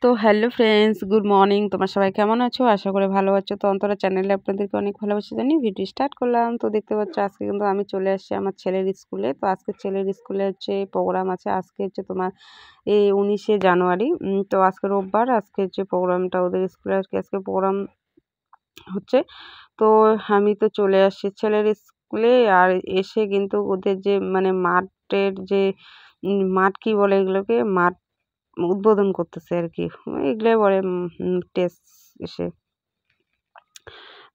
তো hello friends, good morning. তোমার সবাই কেমন আছো? আশা করি ভালো আছো। তো অন্তরা চ্যানেলে আপনাদেরকে অনেক ভালোবাসা জানিয়ে ভিডিও স্টার্ট করলাম। তো দেখতে পাচ্ছ আজকে কিন্তু আমি চলে আসছি আমার ছেলের স্কুলে। তো আজকে ছেলের স্কুলে হচ্ছে প্রোগ্রাম আছে। আজকে হচ্ছে তোমার এই 19শে জানুয়ারি। তো আজকে রোববার, আজকে হচ্ছে প্রোগ্রামটা ওদের স্কুলে আজকে প্রোগ্রাম হচ্ছে। তো আমি তো চলে আসছি ছেলের স্কুলে। আর এসে কিন্তু ওদের যে মানে মাঠের যে মাঠ কি বলে এগুলোকে, মাঠ উদ্বোধন করতেছে আর কি, এগুলাই বলে টেস্ট এসে।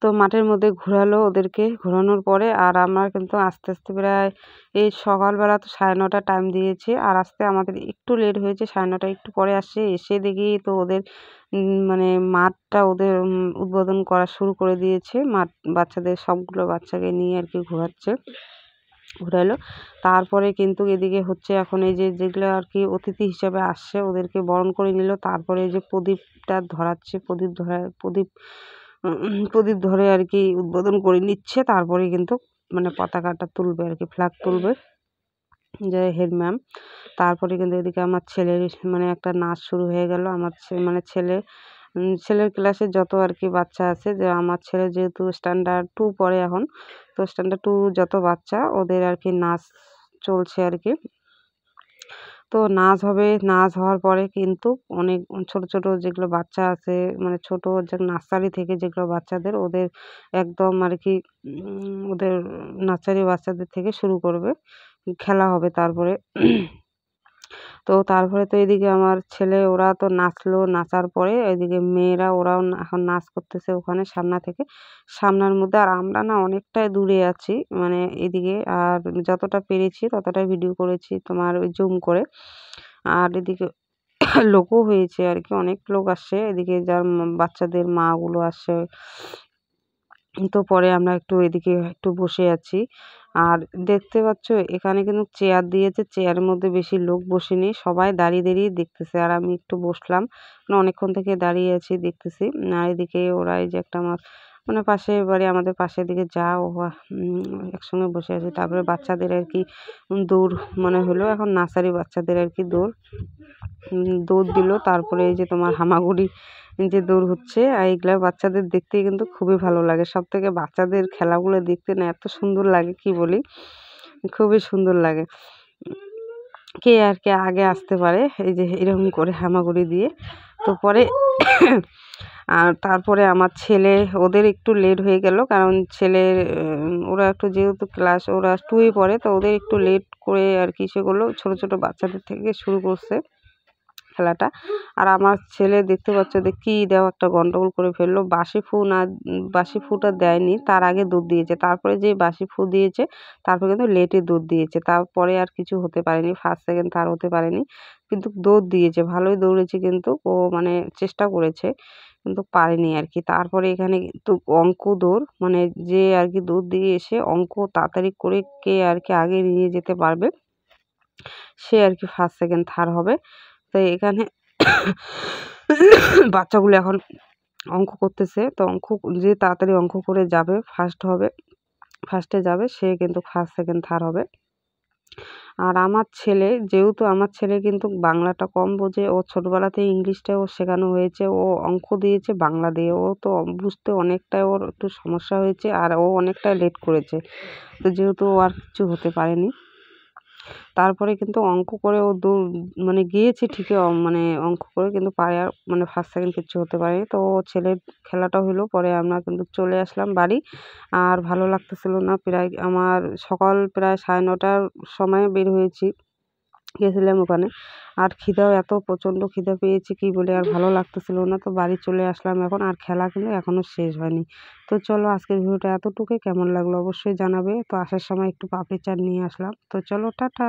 তো মাঠের মধ্যে ঘোরালো ওদেরকে, ঘোরানোর পরে আর আমরা কিন্তু আস্তে আস্তে প্রায় এই সকালবেলা তো 9:30 টাইম দিয়েছে, আর আসতে আমাদের একটু লেট হয়েছে। 9:30 একটু পরে আসছে, এসে দেখি তো ওদের মানে মাঠটা ওদের উদ্বোধন করা শুরু করে দিয়েছে। মাঠ বাচ্চাদের সবগুলো বাচ্চাকে নিয়ে আর কি ঘোরালো। তারপরে কিন্তু এদিকে হচ্ছে এখন এই যে যেগুলো আর কি অতিথি হিসাবে আসছে ওদেরকে বরণ করে নিল। তারপরে এই যে প্রদীপটা ধরাচ্ছে, প্রদীপ ধরে আর কি উদ্বোধন করে নিচ্ছে। তারপরে কিন্তু মানে পতাকাটা তুলবে আর কি, ফ্ল্যাগ তুলবে যে হেড ম্যাম। তারপরে কিন্তু এদিকে আমার ছেলের মানে একটা নাচ শুরু হয়ে গেল। আমার মানে ছেলের ক্লাসে যত আর কি বাচ্চা আছে, যে আমার ছেলে যেহেতু স্ট্যান্ডার্ড 2 পড়ে এখন, তো স্ট্যান্ডার্ড 2 যত বাচ্চা ওদের আর কি নাচ চলছে আর কি। তো নাচ হবে, নাচ হওয়ার পরে কিন্তু অনেক ছোট ছোট যেগুলো বাচ্চা আছে, মানে ছোট যে নার্সারি থেকে যেগুলো বাচ্চাদের, ওদের একদম আর কি ওদের নার্সারি বাচ্চাদের থেকে শুরু করবে, খেলা হবে তারপরে। তো তারপরে তো এদিকে আমার ছেলে ওরা তো নাচলো, নাচার পরে এদিকে মেয়েরা ওরাও এখন নাচ করতেছে ওখানে সামনের মধ্যে। আর আমরা না অনেকটাই দূরে আছি, মানে এদিকে আর যতটা পেরেছি ততটাই ভিডিও করেছি তোমার ওই জুম করে। আর এদিকে লোকও হয়েছে আর কি, অনেক লোক আসছে এদিকে, যার বাচ্চাদের মাগুলো আসছে। তো পরে আমরা একটু এদিকে একটু বসে আছি। আর দেখতে পাচ্ছ এখানে কিন্তু চেয়ার দিয়েছে, চেয়ারের মধ্যে বেশি লোক বসেনি, সবাই দাঁড়িয়ে দাঁড়িয়ে দেখতেছে। আর আমি একটু বসলাম, মানে অনেকক্ষণ থেকে দাঁড়িয়ে আছি দেখতেছি। আর এদিকে ওরা এই যে একটা আমার মানে পাশে বাড়ি, আমাদের পাশের দিকে যা ও একসঙ্গে বসে আছে। তারপরে বাচ্চাদের আর কি দৌড় মানে হলো, এখন নার্সারি বাচ্চাদের আর কি দৌড় দিল। তারপরে এই যে তোমার হামাগুড়ি যে দৌড় হচ্ছে, আর এইগুলা বাচ্চাদের দেখতে কিন্তু খুবই ভালো লাগে। সব থেকে বাচ্চাদের খেলাগুলো দেখতে না এত সুন্দর লাগে কি বলি, খুবই সুন্দর লাগে। কে আর কে আগে আসতে পারে এই যে এরকম করে হামাগুড়ি দিয়ে। তো পরে আর তারপরে আমার ছেলে, ওদের একটু লেট হয়ে গেল, কারণ ছেলের ওরা একটু যেহেতু ক্লাস ওরা 2 এ পড়ে, তো ওদের একটু লেট করে আর কি সেগুলো ছোট ছোট বাচ্চাদের থেকে শুরু করছে খেলাটা। আর আমার ছেলে দেখতে পাচ্ছ যে কি দেও একটা গন্ডগোল করে ফেললো, বাসি ফুটা দেয়নি, তার আগে দুধ দিয়েছে। তারপরে যে বাসি ফু দিয়েছে তারপরে কিন্তু লেটে দুধ দিয়েছে। তারপরে আর কিছু হতে পারেনি, ফার্স্ট সেকেন্ড থার্ড হতে পারেনি, কিন্তু দৌড় দিয়েছে, ভালোই দৌড়েছে। কিন্তু ও মানে চেষ্টা করেছে কিন্তু পারেনি আর কি। তারপরে এখানে কিন্তু অঙ্ক দৌড়, মানে যে আর কি দৌড় দিয়ে এসে অঙ্ক তাড়াতাড়ি করে কে আর কি আগে নিয়ে যেতে পারবে, সে আর কি ফার্স্ট সেকেন্ড থার্ড হবে। তো এখানে বাচ্চাগুলো এখন অঙ্ক করতেছে। তো যে তাড়াতাড়ি অঙ্ক করে যাবে ফার্স্টে যাবে, সে কিন্তু ফার্স্ট সেকেন্ড থার্ড হবে। আর যেহেতু আমার ছেলে কিন্তু বাংলাটা কম বোঝে, ও ছোটবেলাতেই ইংলিশটা ওর শেখানো হয়েছে, ও অঙ্ক দিয়েছে বাংলা দিয়ে, ও তো বুঝতে অনেকটাই ওর একটু সমস্যা হয়েছে, আর ও অনেকটা লেট করেছে। তো যেহেতু ও আর কিছু হতে পারেনি, তারপরে কিন্তু অঙ্ক করে ও মানে গিয়েছে ঠিকই, মানে অঙ্ক করে কিন্তু পারে, আর মানে ফার্স্ট সেকেন্ড কিচ্ছু হতে পারেনি। তো ছেলের খেলাটা হলো, পরে আমরা কিন্তু চলে আসলাম বাড়ি। আর ভালো লাগতেছিল না, প্রায় আমার সকাল প্রায় 9:30টার সময় বের হয়েছি, গেছিলাম ওখানে। আর খিদাও এত প্রচণ্ড খিদা পেয়েছি কি বলে, আর ভালো লাগতেছিল না। তো বাড়ি চলে আসলাম এখন, আর খেলা কিন্তু এখনো শেষ হয়নি। তো চলো আজকের ভিডিওটা এতটুকুই, কেমন লাগলো অবশ্যই জানাবে। তো আসার সময় একটু পাপড়ি চাট নিয়ে আসলাম। তো চলো টাটা।